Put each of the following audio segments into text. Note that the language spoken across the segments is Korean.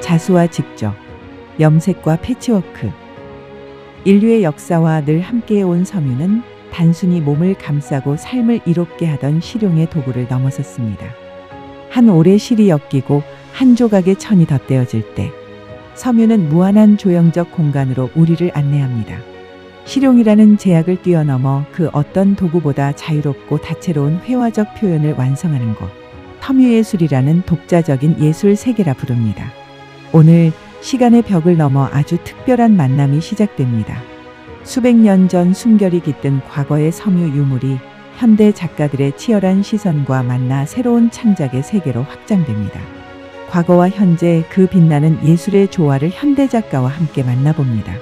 자수와 직접, 염색과 패치워크. 인류의 역사와 늘 함께해온 섬유는 단순히 몸을 감싸고 삶을 이롭게 하던 실용의 도구를 넘어섰습니다. 한 올의 실이 엮이고 한 조각의 천이 덧대어질 때 섬유는 무한한 조형적 공간으로 우리를 안내합니다. 실용이라는 제약을 뛰어넘어 그 어떤 도구보다 자유롭고 다채로운 회화적 표현을 완성하는 것, 섬유예술이라는 독자적인 예술 세계라 부릅니다. 오늘 시간의 벽을 넘어 아주 특별한 만남이 시작됩니다. 수백 년 전 숨결이 깃든 과거의 섬유 유물이 현대 작가들의 치열한 시선과 만나 새로운 창작의 세계로 확장됩니다. 과거와 현재 그 빛나는 예술의 조화를 현대 작가와 함께 만나봅니다.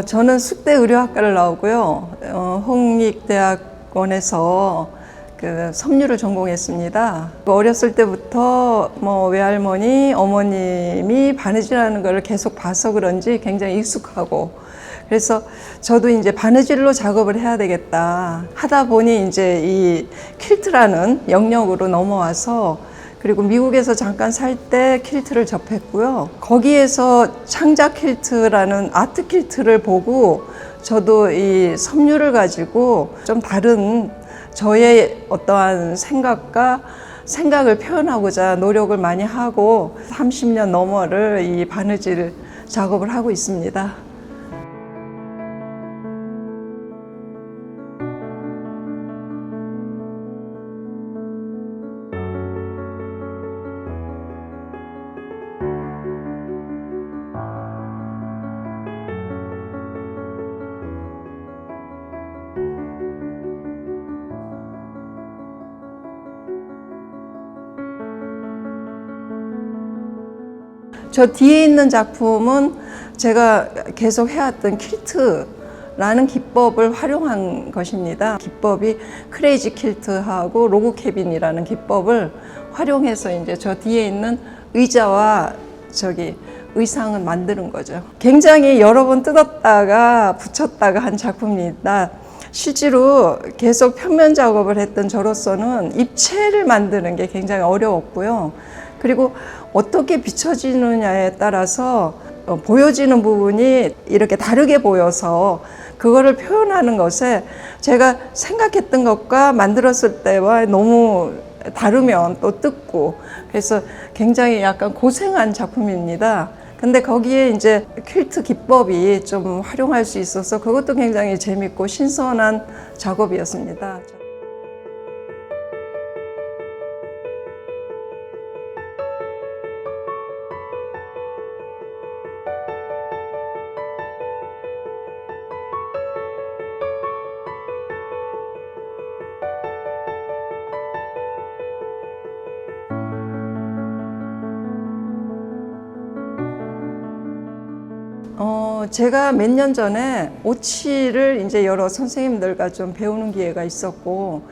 저는 숙대의료학과를 나오고요. 홍익대학원에서 그 섬유를 전공했습니다. 어렸을 때부터 외할머니, 어머님이 바느질하는 걸 계속 봐서 그런지 굉장히 익숙하고, 그래서 저도 이제 바느질로 작업을 해야 되겠다 하다 보니 이제 이 퀼트라는 영역으로 넘어와서, 그리고 미국에서 잠깐 살 때 퀼트를 접했고요. 거기에서 창작 퀼트라는 아트 퀼트를 보고 저도 이 섬유를 가지고 좀 다른 저의 어떠한 생각을 표현하고자 노력을 많이 하고 30년 넘어를 이 바느질 작업을 하고 있습니다. 저 뒤에 있는 작품은 제가 계속 해왔던 퀼트라는 기법을 활용한 것입니다. 기법이 크레이지 퀼트하고 로그 캐빈이라는 기법을 활용해서 이제 저 뒤에 있는 의자와 의상을 만드는 거죠. 굉장히 여러 번 뜯었다가 붙였다가 한 작품입니다. 실제로 계속 평면 작업을 했던 저로서는 입체를 만드는 게 굉장히 어려웠고요. 그리고 어떻게 비춰지느냐에 따라서 보여지는 부분이 이렇게 다르게 보여서 그거를 표현하는 것에 제가 생각했던 것과 만들었을 때와 너무 다르면 또 뜯고, 그래서 굉장히 약간 고생한 작품입니다. 근데 거기에 이제 퀼트 기법이 좀 활용할 수 있어서 그것도 굉장히 재밌고 신선한 작업이었습니다. 제가 몇 년 전에 오치를 이제 여러 선생님들과 좀 배우는 기회가 있었고,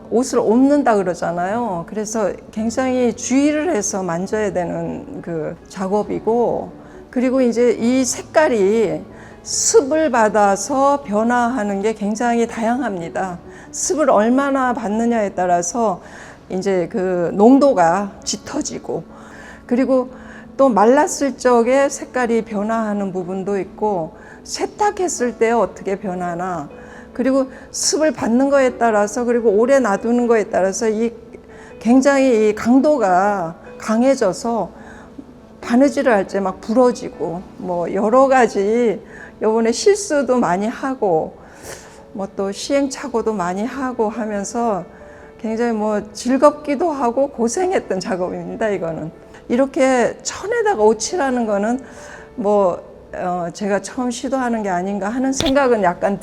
옷을 옵는다 그러잖아요. 그래서 굉장히 주의를 해서 만져야 되는 그 작업이고, 그리고 이제 이 색깔이 습을 받아서 변화하는 게 굉장히 다양합니다. 습을 얼마나 받느냐에 따라서 이제 그 농도가 짙어지고, 그리고 또 말랐을 적에 색깔이 변화하는 부분도 있고, 세탁했을 때 어떻게 변하나, 그리고 습을 받는 거에 따라서, 그리고 오래 놔두는 거에 따라서 굉장히 이 강도가 강해져서 바느질을 할 때 막 부러지고, 여러 가지 요번에 실수도 많이 하고 또 시행착오도 많이 하고 하면서 굉장히 즐겁기도 하고 고생했던 작업입니다. 이거는 이렇게 천에다가 오치라는 거는 제가 처음 시도하는 게 아닌가 하는 생각은 약간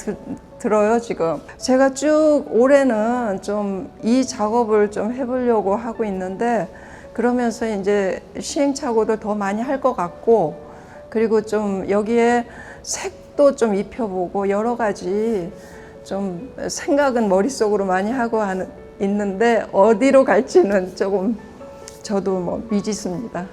들어요. 지금 제가 쭉 올해는 좀 이 작업을 좀 해보려고 하고 있는데, 그러면서 이제 시행착오도 더 많이 할 것 같고, 그리고 좀 여기에 색도 좀 입혀보고 여러 가지 좀 생각은 머릿속으로 많이 하고 있는데 어디로 갈지는 조금 저도 뭐 미지수입니다.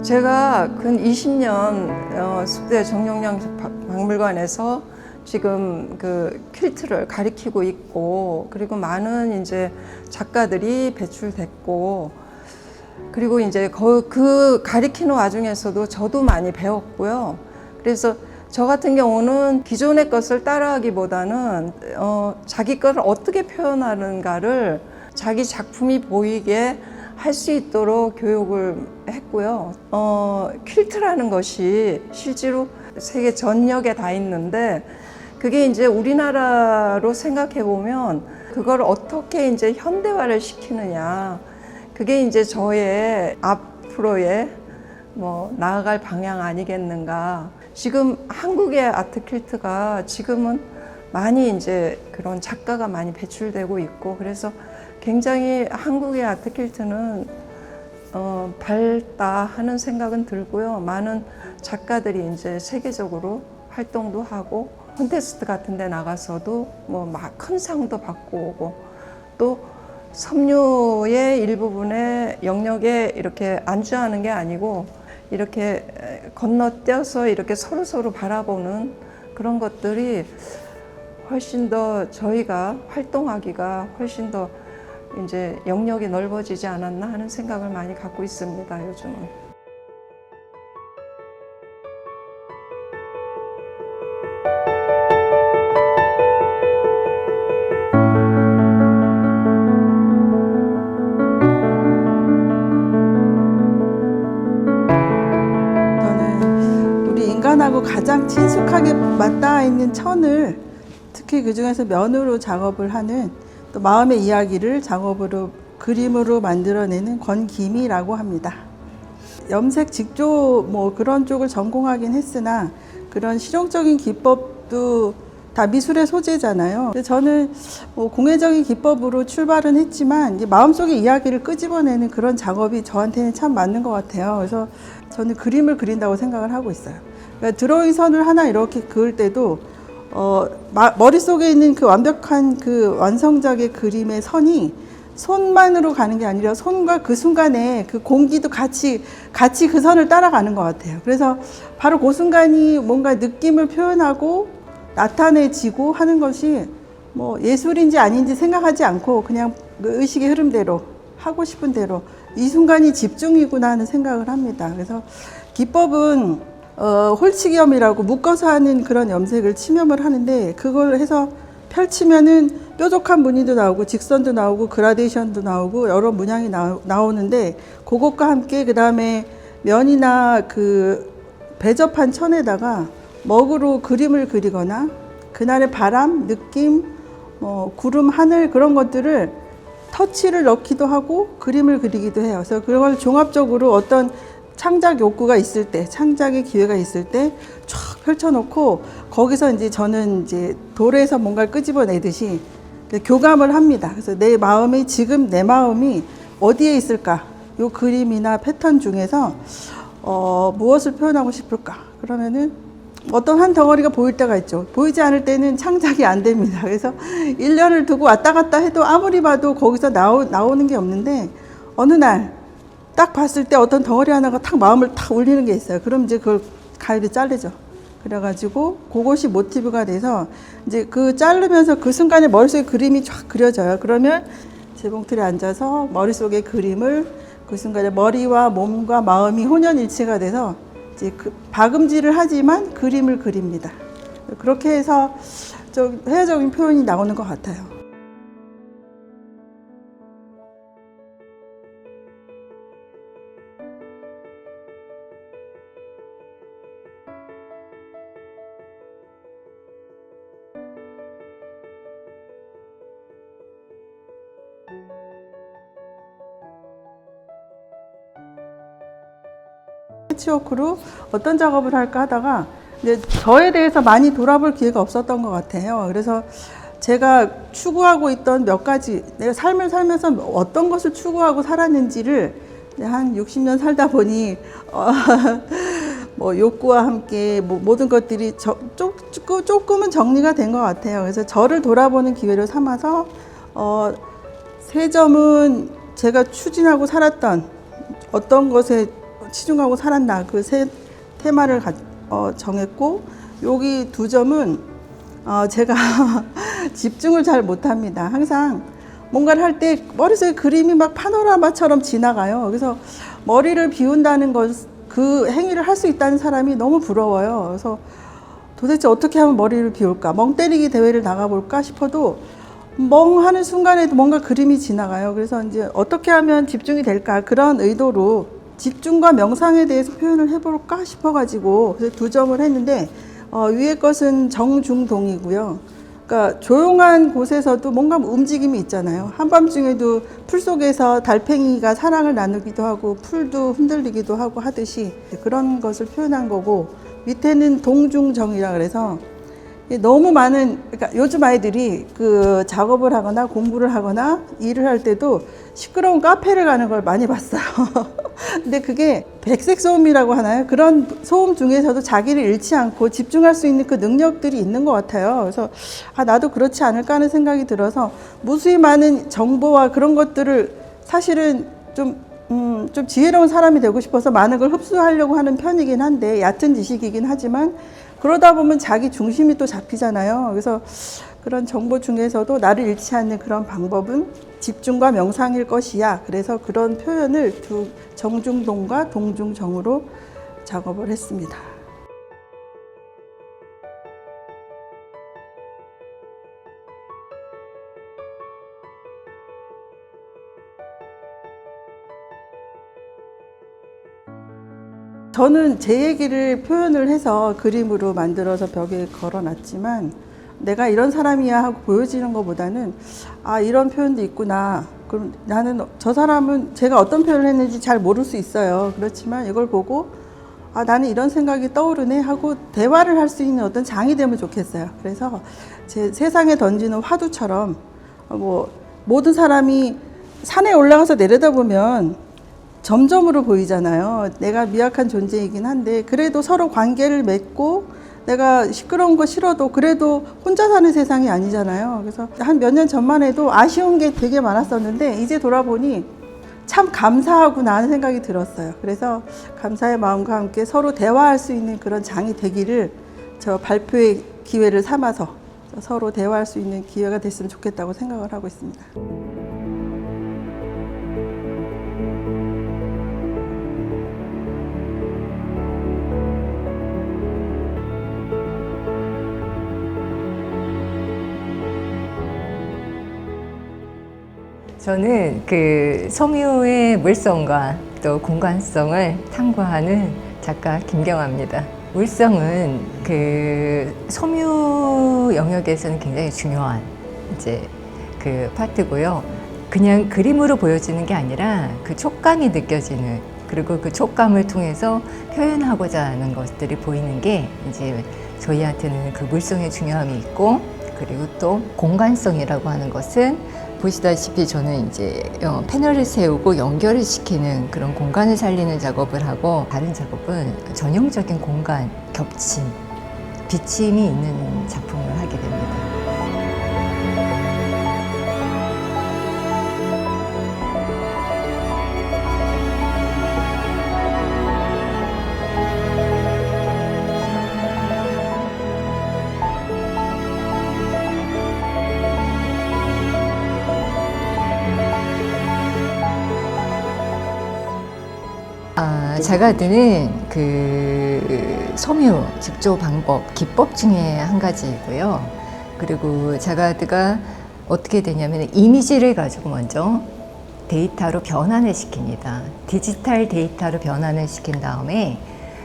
제가 근 20년 숲대 정영량 박물관에서 지금 그 퀼트를 가리키고 있고, 그리고 많은 이제 작가들이 배출됐고, 그리고 이제 그 가리키는 와중에서도 저도 많이 배웠고요. 그래서 저 같은 경우는 기존의 것을 따라하기보다는 자기 것을 어떻게 표현하는가를 자기 작품이 보이게 할 수 있도록 교육을 했고요. 퀼트라는 것이 실제로 세계 전역에 다 있는데, 그게 이제 우리나라로 생각해 보면 그걸 어떻게 이제 현대화를 시키느냐, 그게 이제 저의 앞으로의 뭐 나아갈 방향 아니겠는가. 지금 한국의 아트 퀼트가 지금은 많이 이제 그런 작가가 많이 배출되고 있고, 그래서 굉장히 한국의 아트 퀼트는 밝다 하는 생각은 들고요. 많은 작가들이 이제 세계적으로 활동도 하고 콘테스트 같은 데 나가서도 뭐 막 큰 상도 받고 오고, 또 섬유의 일부분의 영역에 이렇게 안주하는 게 아니고 이렇게 건너뛰어서 이렇게 서로 바라보는 그런 것들이 훨씬 더 저희가 활동하기가 훨씬 더 이제 영역이 넓어지지 않았나 하는 생각을 많이 갖고 있습니다, 요즘은. 저는 우리 인간하고 가장 친숙하게 맞닿아 있는 천을, 특히 그 중에서 면으로 작업을 하는, 또 마음의 이야기를 작업으로 그림으로 만들어내는 권기미라고 합니다. 염색 직조 뭐 그런 쪽을 전공하긴 했으나 그런 실용적인 기법도 다 미술의 소재잖아요. 근데 저는 뭐 공예적인 기법으로 출발은 했지만 이제 마음속의 이야기를 끄집어내는 그런 작업이 저한테는 참 맞는 것 같아요. 그래서 저는 그림을 그린다고 생각을 하고 있어요. 그러니까 드로잉 선을 하나 이렇게 그을 때도 머릿속에 있는 그 완벽한 그 완성작의 그림의 선이 손만으로 가는 게 아니라 손과 그 순간에 그 공기도 같이 그 선을 따라가는 것 같아요. 그래서 바로 그 순간이 뭔가 느낌을 표현하고 나타내지고 하는 것이 뭐 예술인지 아닌지 생각하지 않고 그냥 그 의식의 흐름대로 하고 싶은 대로 이 순간이 집중이구나 하는 생각을 합니다. 그래서 기법은 홀치겸이라고 묶어서 하는 그런 염색을 침염을 하는데, 그걸 해서 펼치면은 뾰족한 무늬도 나오고 직선도 나오고 그라데이션도 나오고 여러 문양이 나오는데, 그것과 함께 그 다음에 면이나 그 배접한 천에다가 먹으로 그림을 그리거나 그날의 바람, 느낌, 구름, 하늘 그런 것들을 터치를 넣기도 하고 그림을 그리기도 해요. 그래서 그걸 종합적으로 어떤 창작 욕구가 있을 때, 창작의 기회가 있을 때 쫙 펼쳐놓고 거기서 이제 저는 이제 돌에서 뭔가를 끄집어내듯이 교감을 합니다. 그래서 내 마음이 지금 내 마음이 어디에 있을까? 요 그림이나 패턴 중에서 무엇을 표현하고 싶을까? 그러면은 어떤 한 덩어리가 보일 때가 있죠. 보이지 않을 때는 창작이 안 됩니다. 그래서 1년을 두고 왔다 갔다 해도 아무리 봐도 거기서 나오는 게 없는데, 어느 날 딱 봤을 때 어떤 덩어리 하나가 탁 마음을 탁 울리는 게 있어요. 그럼 이제 그걸 가위로 자르죠. 그래가지고 그것이 모티브가 돼서 이제 그 자르면서 그 순간에 머릿속에 그림이 쫙 그려져요. 그러면 재봉틀에 앉아서 머릿속의 그림을 그 순간에 머리와 몸과 마음이 혼연일체가 돼서 이제 그 박음질을 하지만 그림을 그립니다. 그렇게 해서 좀 회화적인 표현이 나오는 것 같아요. 패치워크로 어떤 작업을 할까 하다가 근데 저에 대해서 많이 돌아볼 기회가 없었던 것 같아요. 그래서 제가 추구하고 있던 몇 가지, 내가 삶을 살면서 어떤 것을 추구하고 살았는지를 한 60년 살다 보니 뭐 욕구와 함께 모든 것들이 조금은 정리가 된 것 같아요. 그래서 저를 돌아보는 기회를 삼아서 세 점은 제가 추진하고 살았던 어떤 것에 치중하고 살았나 그 세 테마를 정했고, 여기 두 점은 제가 집중을 잘 못합니다. 항상 뭔가를 할 때 머릿속에 그림이 막 파노라마처럼 지나가요. 그래서 머리를 비운다는 그 행위를 할 수 있다는 사람이 너무 부러워요. 그래서 도대체 어떻게 하면 머리를 비울까? 멍 때리기 대회를 나가볼까 싶어도 멍하는 순간에도 뭔가 그림이 지나가요. 그래서 이제 어떻게 하면 집중이 될까? 그런 의도로 집중과 명상에 대해서 표현을 해볼까 싶어가지고 그래서 두 점을 했는데, 위에 것은 정중동이고요. 그러니까 조용한 곳에서도 뭔가 움직임이 있잖아요. 한밤중에도 풀 속에서 달팽이가 사랑을 나누기도 하고 풀도 흔들리기도 하고 하듯이 그런 것을 표현한 거고, 밑에는 동중정이라 그래서 너무 많은, 그러니까 요즘 아이들이 그 작업을 하거나 공부를 하거나 일을 할 때도 시끄러운 카페를 가는 걸 많이 봤어요. 근데 그게 백색 소음이라고 하나요? 그런 소음 중에서도 자기를 잃지 않고 집중할 수 있는 그 능력들이 있는 것 같아요. 그래서 나도 그렇지 않을까 하는 생각이 들어서 무수히 많은 정보와 그런 것들을 사실은 좀 지혜로운 사람이 되고 싶어서 많은 걸 흡수하려고 하는 편이긴 한데, 얕은 지식이긴 하지만 그러다 보면 자기 중심이 또 잡히잖아요. 그래서 그런 정보 중에서도 나를 잃지 않는 그런 방법은 집중과 명상일 것이야. 그래서 그런 표현을 두 정중동과 동중정으로 작업을 했습니다. 저는 제 얘기를 표현을 해서 그림으로 만들어서 벽에 걸어놨지만, 내가 이런 사람이야 하고 보여지는 것보다는 이런 표현도 있구나. 그럼 나는 저 사람은 제가 어떤 표현을 했는지 잘 모를 수 있어요. 그렇지만 이걸 보고 나는 이런 생각이 떠오르네 하고 대화를 할 수 있는 어떤 장이 되면 좋겠어요. 그래서 제 세상에 던지는 화두처럼 모든 사람이 산에 올라가서 내려다보면 점점으로 보이잖아요. 내가 미약한 존재이긴 한데 그래도 서로 관계를 맺고, 내가 시끄러운 거 싫어도 그래도 혼자 사는 세상이 아니잖아요. 그래서 한 몇 년 전만 해도 아쉬운 게 되게 많았었는데 이제 돌아보니 참 감사하구나 하는 생각이 들었어요. 그래서 감사의 마음과 함께 서로 대화할 수 있는 그런 장이 되기를 저 발표의 기회를 삼아서 서로 대화할 수 있는 기회가 됐으면 좋겠다고 생각을 하고 있습니다. 저는 그 섬유의 물성과 또 공간성을 탐구하는 작가 김경아입니다. 물성은 그 섬유 영역에서는 굉장히 중요한 이제 그 파트고요. 그냥 그림으로 보여지는 게 아니라 그 촉감이 느껴지는, 그리고 그 촉감을 통해서 표현하고자 하는 것들이 보이는 게 이제 저희한테는 그 물성의 중요함이 있고, 그리고 또 공간성이라고 하는 것은 보시다시피 저는 이제 패널을 세우고 연결을 시키는 그런 공간을 살리는 작업을 하고, 다른 작업은 전형적인 공간, 겹침, 비침이 있는 작품을 하게 됩니다. 자가드는 그 섬유 집조 방법, 기법 중에 한 가지이고요. 그리고 자가드가 어떻게 되냐면 이미지를 가지고 먼저 데이터로 변환을 시킵니다. 디지털 데이터로 변환을 시킨 다음에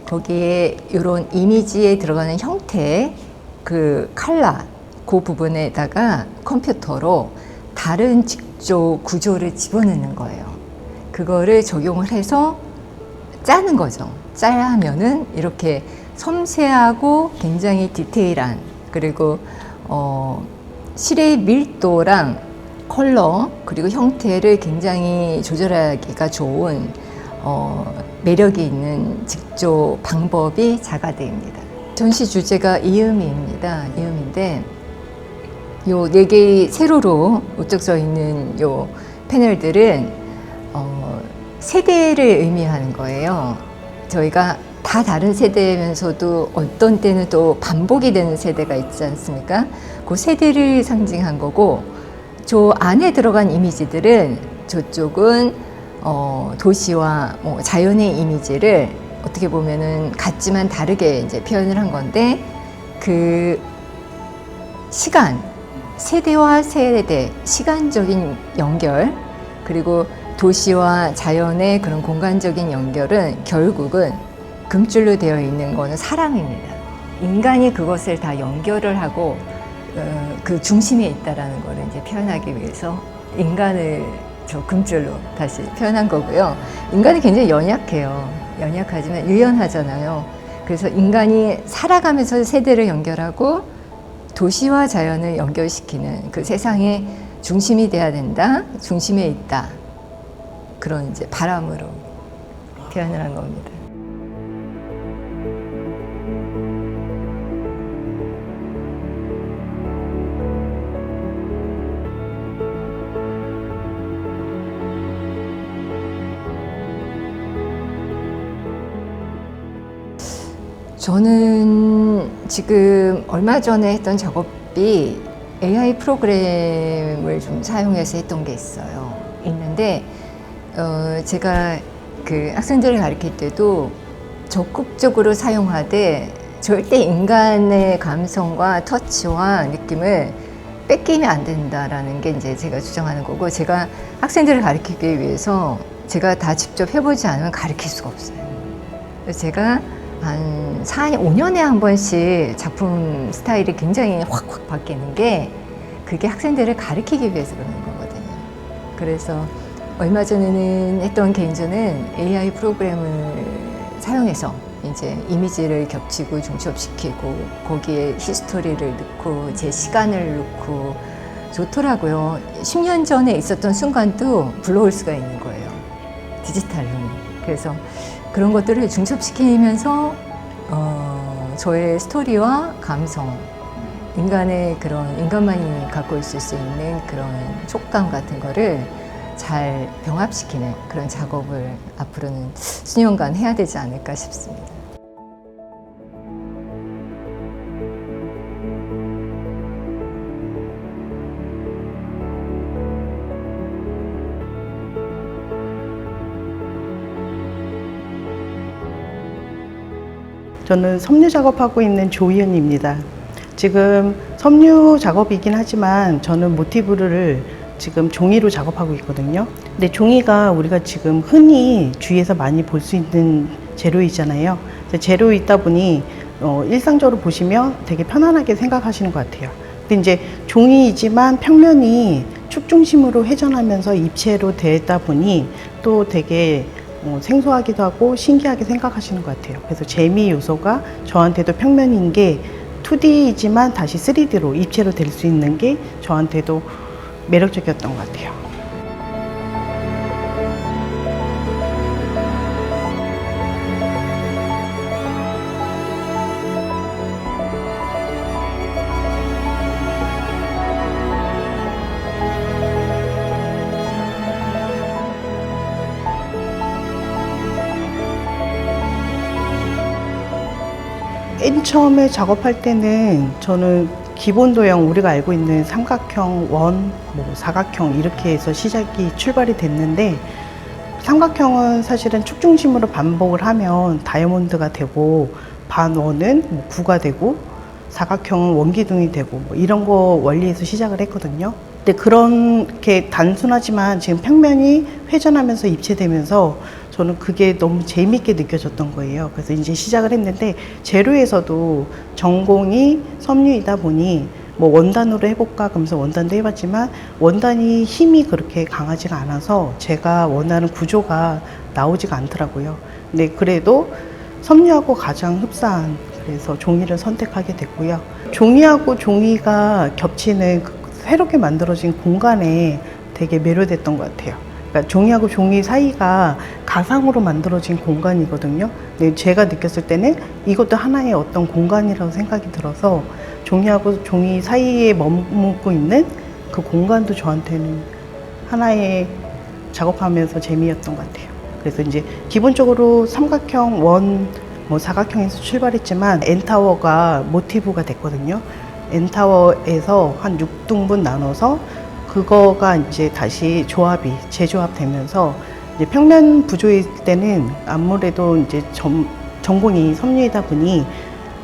거기에 이런 이미지에 들어가는 형태, 그 컬러, 그 부분에다가 컴퓨터로 다른 직조 구조를 집어넣는 거예요. 그거를 적용을 해서 짜는 거죠. 짜야 하면은 이렇게 섬세하고 굉장히 디테일한, 그리고 실의 밀도랑 컬러 그리고 형태를 굉장히 조절하기가 좋은 매력이 있는 직조 방법이 자가대입니다. 전시 주제가 이음입니다. 이음인데 요 4개의 세로로 우뚝 서 있는 요 패널들은 세대를 의미하는 거예요. 저희가 다 다른 세대면서도 어떤 때는 또 반복이 되는 세대가 있지 않습니까? 그 세대를 상징한 거고, 저 안에 들어간 이미지들은 저쪽은 도시와 자연의 이미지를 어떻게 보면은 같지만 다르게 이제 표현을 한 건데, 그 시간, 세대와 세대, 시간적인 연결, 그리고 도시와 자연의 그런 공간적인 연결은 결국은 금줄로 되어 있는 거는 사랑입니다. 인간이 그것을 다 연결을 하고 그 중심에 있다라는 거를 이제 표현하기 위해서 인간을 저 금줄로 다시 표현한 거고요. 인간이 굉장히 연약해요. 연약하지만 유연하잖아요. 그래서 인간이 살아가면서 세대를 연결하고 도시와 자연을 연결시키는 그 세상의 중심이 돼야 된다, 중심에 있다, 그런 이제 바람으로 표현을 한 겁니다. 저는 지금 얼마 전에 했던 작업이 AI 프로그램을 좀 사용해서 했던 게 있는데 제가 그 학생들을 가르칠 때도 적극적으로 사용하되 절대 인간의 감성과 터치와 느낌을 뺏기면 안 된다라는 게 이제 제가 주장하는 거고, 제가 학생들을 가르치기 위해서 제가 다 직접 해보지 않으면 가르칠 수가 없어요. 그래서 제가 한 4년, 5년에 한 번씩 작품 스타일이 굉장히 확확 바뀌는 게, 그게 학생들을 가르치기 위해서 그러는 거거든요. 그래서 얼마 전에는 했던 개인전은 AI 프로그램을 사용해서 이제 이미지를 겹치고 중첩시키고 거기에 히스토리를 넣고 제 시간을 넣고 좋더라고요. 10년 전에 있었던 순간도 불러올 수가 있는 거예요. 디지털로. 그래서 그런 것들을 중첩시키면서 저의 스토리와 감성, 인간의 그런 인간만이 갖고 있을 수 있는 그런 촉감 같은 거를 잘 병합시키는 그런 작업을 앞으로는 수년간 해야 되지 않을까 싶습니다. 저는 섬유 작업하고 있는 조희연입니다. 지금 섬유 작업이긴 하지만 저는 모티브를 지금 종이로 작업하고 있거든요. 근데 종이가 우리가 지금 흔히 주위에서 많이 볼 수 있는 재료이잖아요. 재료 있다 보니 일상적으로 보시면 되게 편안하게 생각하시는 것 같아요. 근데 이제 종이이지만 평면이 축 중심으로 회전하면서 입체로 되다 보니 또 되게 생소하기도 하고 신기하게 생각하시는 것 같아요. 그래서 재미 요소가 저한테도 평면인 게 2D이지만 다시 3D로 입체로 될 수 있는 게 저한테도 매력적이었던 것 같아요. 맨 처음에 작업할 때는 저는 기본 도형, 우리가 알고 있는 삼각형, 원, 사각형 이렇게 해서 시작이 출발이 됐는데, 삼각형은 사실은 축 중심으로 반복을 하면 다이아몬드가 되고, 반원은 구가 되고, 사각형은 원기둥이 되고 이런 거 원리에서 시작을 했거든요. 근데 그렇게 단순하지만 지금 평면이 회전하면서 입체되면서 저는 그게 너무 재미있게 느껴졌던 거예요. 그래서 이제 시작을 했는데, 재료에서도 전공이 섬유이다 보니 원단으로 해볼까 그러면서 원단도 해봤지만 원단이 힘이 그렇게 강하지가 않아서 제가 원하는 구조가 나오지가 않더라고요. 근데 그래도 섬유하고 가장 흡사한 그래서 종이를 선택하게 됐고요. 종이하고 종이가 겹치는 그 새롭게 만들어진 공간에 되게 매료됐던 것 같아요. 그러니까 종이하고 종이 사이가 가상으로 만들어진 공간이거든요. 근데 제가 느꼈을 때는 이것도 하나의 어떤 공간이라고 생각이 들어서 종이하고 종이 사이에 머물고 있는 그 공간도 저한테는 하나의 작업하면서 재미였던 것 같아요. 그래서 이제 기본적으로 삼각형, 원, 사각형에서 출발했지만 N타워가 모티브가 됐거든요. N타워에서 한 6등분 나눠서 그거가 이제 다시 재조합되면서 이제 평면 구조일 때는 아무래도 이제 전공이 섬유이다 보니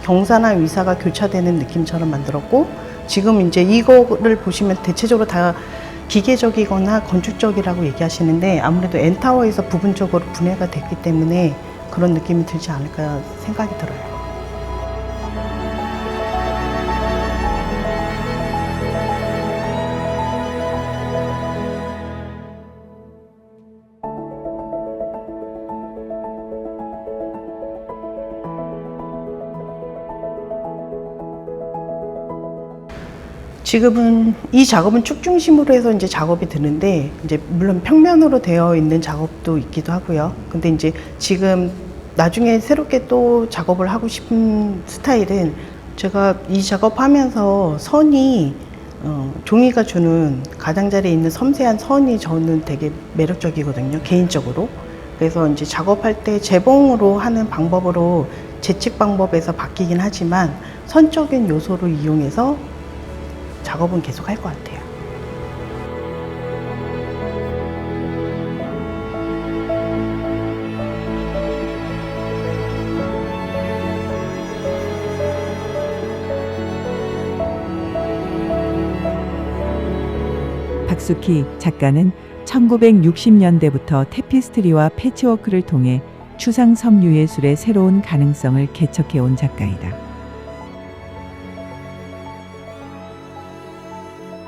경사나 위사가 교차되는 느낌처럼 만들었고, 지금 이제 이거를 보시면 대체적으로 다 기계적이거나 건축적이라고 얘기하시는데 아무래도 N타워에서 부분적으로 분해가 됐기 때문에 그런 느낌이 들지 않을까 생각이 들어요. 지금은 이 작업은 축 중심으로 해서 이제 작업이 되는데, 이제 물론 평면으로 되어 있는 작업도 있기도 하고요. 근데 이제 지금 나중에 새롭게 또 작업을 하고 싶은 스타일은, 제가 이 작업하면서 선이 종이가 주는 가장자리에 있는 섬세한 선이 저는 되게 매력적이거든요, 개인적으로. 그래서 이제 작업할 때 재봉으로 하는 방법으로 재측 방법에서 바뀌긴 하지만 선적인 요소를 이용해서 작업은 계속 할 것 같아요. 박숙희 작가는 1960년대부터 테피스트리와 패치워크를 통해 추상 섬유 예술의 새로운 가능성을 개척해온 작가이다.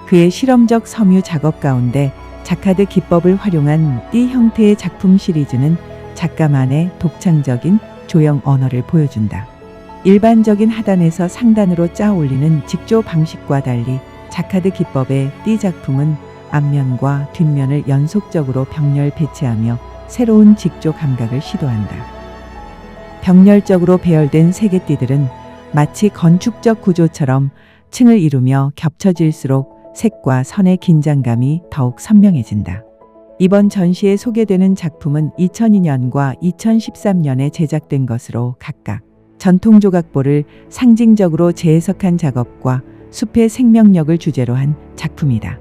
그의 실험적 섬유 작업 가운데 자카드 기법을 활용한 띠 형태의 작품 시리즈는 작가만의 독창적인 조형 언어를 보여준다. 일반적인 하단에서 상단으로 짜 올리는 직조 방식과 달리 자카드 기법의 띠 작품은 앞면과 뒷면을 연속적으로 병렬 배치하며 새로운 직조 감각을 시도한다. 병렬적으로 배열된 세개띠들은 마치 건축적 구조처럼 층을 이루며 겹쳐질수록 색과 선의 긴장감이 더욱 선명해진다. 이번 전시에 소개되는 작품은 2002년과 2013년에 제작된 것으로 각각 전통 조각보를 상징적으로 재해석한 작업과 숲의 생명력을 주제로 한 작품이다.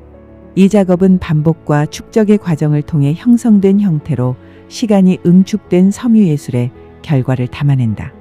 이 작업은 반복과 축적의 과정을 통해 형성된 형태로 시간이 응축된 섬유예술의 결과를 담아낸다.